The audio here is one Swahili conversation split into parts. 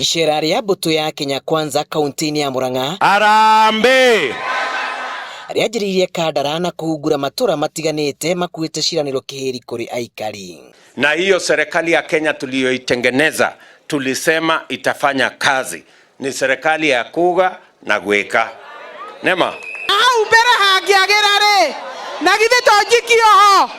Icera rĩa mbũtũ ya Kenya Kwanza kaunti-inĩ ya Murang'a Arambe rĩanjĩrĩirie kandara na kũhungura matũra matiganĩte makuĩte ciranĩro kĩhĩri kũrĩ aikari. Na hiyo serikali ya Kenya tuliyoitengeneza tulisema itafanya kazi. Ni serikali ya kuga na gweka. Nema au mbere hangĩagĩra-rĩ na githĩ tonjikio ho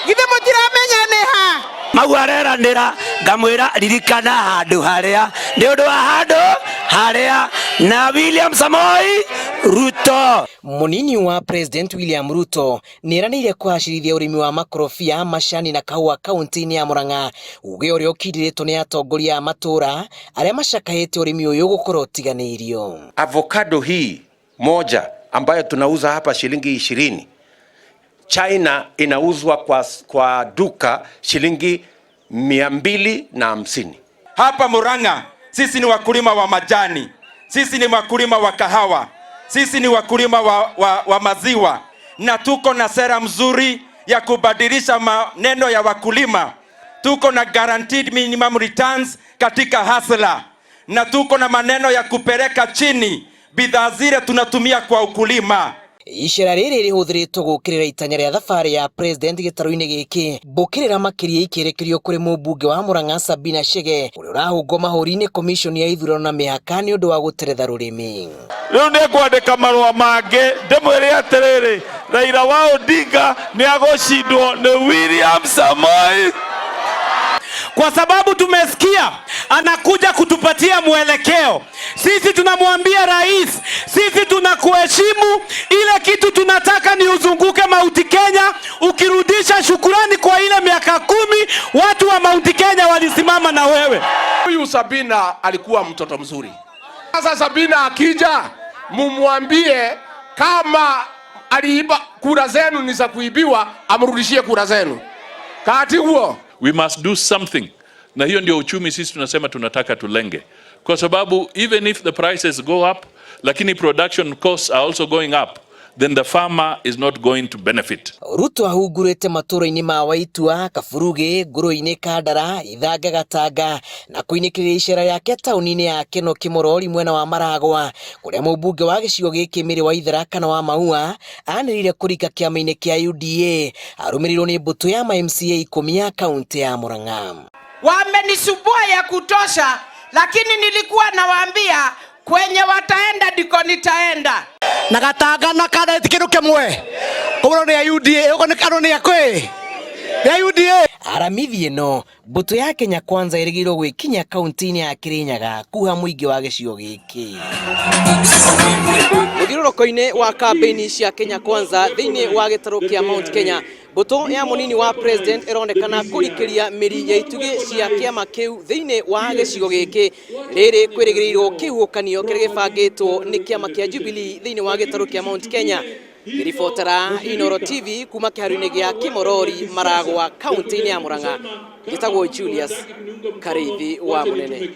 githĩ mũtiramenya nĩ ha mau areranĩra ngamwĩra ririkana handũ harĩa nĩ ũndũ wa handũ harĩa na William Samoei Ruto. Munini wa President William Ruto nĩeranĩire kũhacĩrithia ũrĩmi wa makorobia, macani na kahũa kaunti-inĩ ya Murang'a, uge ũrĩa ũkindĩrĩtwo nĩ atongoria a matũra arĩa macakahĩte ũrĩmi ũyũ gũkorwo ũtiganĩirio. Avocado hii moja ambayo tunauza hapa shilingi 20, China inauzwa kwa duka shilingi 250. Hapa Murang'a sisi ni wakulima wa majani, sisi ni wakulima wa kahawa, sisi ni wakulima wa maziwa, na tuko na sera mzuri ya kubadilisha maneno ya wakulima. Tuko na guaranteed minimum returns katika hasla, na tuko na maneno ya kupeleka chini bidhaa zile tunatumia kwa ukulima. Icera rĩrĩ rĩhũthĩrĩtwo gũkĩrĩra itanya rĩa thabarĩ ya president gĩtarũ-inĩ gĩkĩ, mbũkĩrĩra makĩria ikĩrĩkĩrio kũrĩ mũmbunge wa Murang'a Sabina Chege ũrĩa ũrahũngwo mahũri-inĩ commission ya ithurano na mĩhaka nĩ ũndũ wa gũteretha rũrĩmĩ. Rĩu nĩ kwandĩka marũa mangĩ ndĩmwĩre atĩrĩrĩ, Raila wa Odinga nĩ agũcindwo nĩ William Samoei, kwa sababu tumesikia anakuja kutupatia mwelekeo. Sisi tunamwambia rais, sisi tunakuheshimu, ile kitu tunataka ni uzunguke Mount Kenya ukirudisha shukurani kwa ile miaka 10 watu wa Mount Kenya walisimama na wewe. Huyu Sabina alikuwa mtoto mzuri. Sasa Sabina akija mumwambie kama aliiba kura zenu ni za kuibiwa, amrudishie kura zenu. Kati huo we must do something. Na hiyo ndio uchumi sisi tunasema tunataka tulenge. Kwa sababu even if the prices go up, lakini production costs are also going up, then the farmer is not going to benefit. Ruto ahungurĩte matũra-inĩ ma Waitua, Kaburuge, Ngũrũ-inĩ, Kandara, Ithanga, Gatanga na kũinĩkĩrĩra icera rĩake taũni-inĩ ya Keno Kĩmorori mwena wa Maragwa, kũrĩa mũmbunge wa gĩcigo gĩkĩ Mĩrĩ wa Itharaka na wa Maua anĩrĩire kũrika kĩama-inĩ kĩa UDA arũmĩrĩirwo nĩ mbũtũ ya MCA 10 ya kaunti ya Murang'a. Wamenisumbua ya kutosha, lakini nilikuwa nawaambia kwenye wataenda ndiko nitaenda. Na Gatanga na Kandara tikĩndũ kĩmwe kũrwo nĩ ya UDA ũguo nĩ kanũni ya kwĩ ya UDA. Aramithi ĩno mbũtũ ya Kenya Kwanza ĩrĩgĩrĩirwo gwĩkinya kaunti-inĩ ya Kĩrĩnyaga kuha mũingĩ wa gĩcigo gĩkĩ. Mũthiũrũrũko-inĩ wa kambĩini cia Kenya Kwanza thĩinĩ wa gĩtarũ kĩa Mount Kenya, mbũtũ ya mũnini wa president ĩronekana kũrikĩria mĩri ya itugĩ cia kĩama kĩu thĩinĩ wa gĩcigo gĩkĩ, rĩrĩ kwĩrĩgĩrĩirwo kĩhuhũkanio kĩrĩa gĩbangĩtwo nĩ kĩama kĩa Jubilee thĩinĩ wa gĩtarũ kĩa Mount Kenya. Ribotera Inooro TV kuma kĩharu-inĩ gĩa Kĩmorori, Maragwa, kaunti-inĩ ya Murang'a, gĩtagwo Julius Karĩithi wa Mũnene.